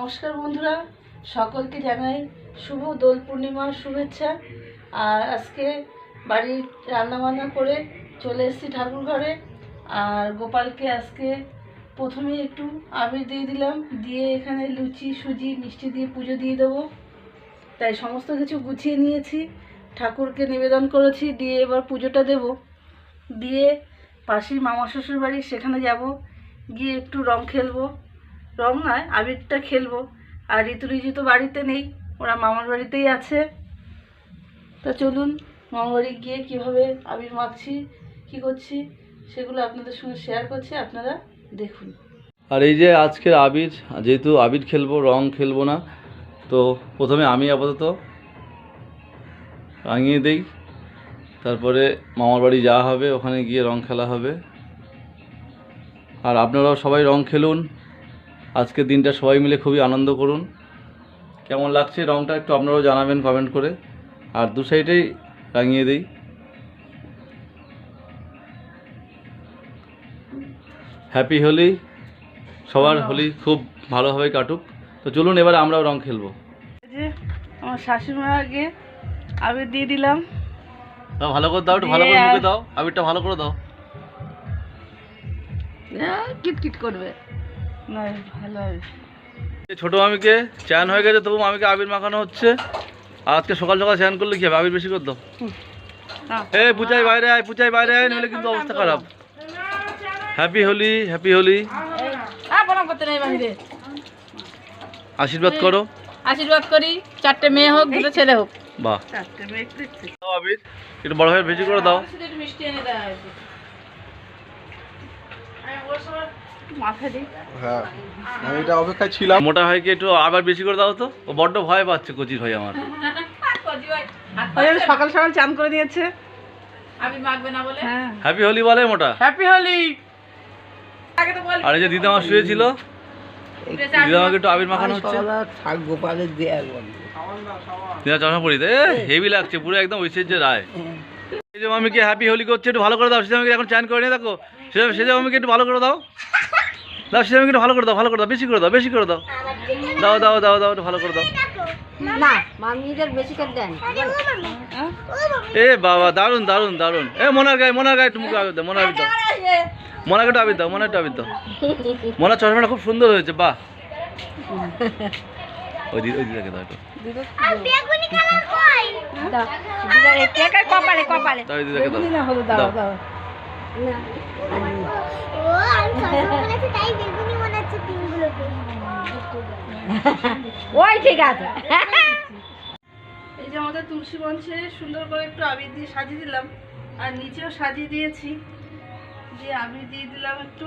নমস্কার বন্ধুরা, সকলকে জানাই শুভ দোল পূর্ণিমার শুভেচ্ছা। আর আজকে বাড়ির রান্নাবান্না করে চলে এসেছি ঠাকুর ঘরে। আর গোপালকে আজকে প্রথমে একটু আবির দিয়ে দিলাম, দিয়ে এখানে লুচি সুজি মিষ্টি দিয়ে পুজো দিয়ে দেবো। তাই সমস্ত কিছু গুছিয়ে নিয়েছি, ঠাকুরকে নিবেদন করেছি, দিয়ে এবার পুজোটা দেব। দিয়ে পাশেই মামা শ্বশুর বাড়ি, সেখানে যাব, গিয়ে একটু রং খেলবো। রং নয়, আবিরটা খেলবো। আর ঋতুরিজি তো বাড়িতে নেই, ওরা মামার বাড়িতেই আছে। তা চলুন মামার বাড়ি গিয়ে কীভাবে আবির মাখছি, কী করছি, সেগুলো আপনাদের সঙ্গে শেয়ার করছি, আপনারা দেখুন। আর এই যে আজকের আবির, যেহেতু আবির খেলবো, রং খেলবো না, তো প্রথমে আমি আপাতত রাঙিয়ে দেই, তারপরে মামার বাড়ি যাওয়া হবে, ওখানে গিয়ে রং খেলা হবে। আর আপনারাও সবাই রং খেলুন, আজকের দিনটা সবাই মিলে খুবই আনন্দ করুন। কেমন লাগছে রংটা একটু আপনারাও জানাবেন কমেন্ট করে। আর দু সাইডেই রাঙিয়ে দিই। হ্যাপি হোলি, সবার হোলি খুব ভালোভাবে কাটুক। তো চলুন এবার আমরাও রং খেলবো। যে আমার শাশুড়িমার আগে আবির দিয়ে দিলাম। দাও, ভালো করে দাও, একটু ভালো করে মুখে দাও, আবিরটা ভালো করে দাও। কিটকিট করবে না, ভালো হবে। ছোট মামিকে চান হয়ে গেছে, তবু মামিকে আবির মাখানো হচ্ছে। আর আজকে সকাল সকাল চান করলে কি হবে, আবির বেশি করে দাও। পুচাই বাইরে আয়, পুচাই বাইরে আয়, নইলে কিন্তু অবস্থা খারাপ। Happy Holi, happy Holi. আশীর্বাদ করো। আশীর্বাদ করি, 4টে মেয়ে হোক, 2টো ছেলে হোক। বাহ, আবির একটু বড় ভাইয়ের বেশি করে দাও। মিষ্টি এনে দেয় মাথায় দিই। হ্যাঁ, আমি এটা অপেক্ষায় ছিলাম। মোটা ভাইকে একটু আবার বেশি করে দাও তো, ও বড্ড ভয় পাচ্ছে কচির ভাই আমার। সকাল সকাল চান করে দিয়েছে, আমি মাখবে না বলে। হ্যাপি হোলি বলে মোটা। হ্যাপি হোলি। আর এই যে দিদামা শুয়েছিল, দিদামাকে একটু আবির মাখানো হচ্ছে। গোপালের দেয়া দিদা চশমা পরি দে, হেভি লাগছে পুরো, একদম ঐশ্বর্য রায়। এই যে মামিকে হ্যাপি হোলি করছে, একটু ভালো করে দাও। সেটা এখন চান করে নিয়ে দেখো, সেটা মামিকে একটু ভালো করে দাও। দাও সেটা একটু ভালো করে দাও, ভালো করে দাও, বেশি করে দাও, বেশি করে দাও। দাও দাও দাও দাও, একটু ভালো করে দাও। না মামিদের বেশি করে দেন। এ বাবা, দারুন দারুন দারুন। এ মনার গায়ে একটু মুখে আবির দাও, মনার আবির দাও, মনাকে একটু আবির দাও, মনার একটু আবির দাও। মনার চশমাটা খুব সুন্দর হয়েছে, বাহ। ওই দিদাকে দাও একটু। কপালে কপালে দাও দিদাকে দাও, দাও। ওই ঠিক আছে। এই যে আমাদের তুলসী মঞ্চে সুন্দর করে একটু আবির দিয়ে সাজিয়ে দিলাম, আর নিচেও সাজিয়ে দিয়েছি। দিয়ে আবির দিয়ে দিলাম একটু।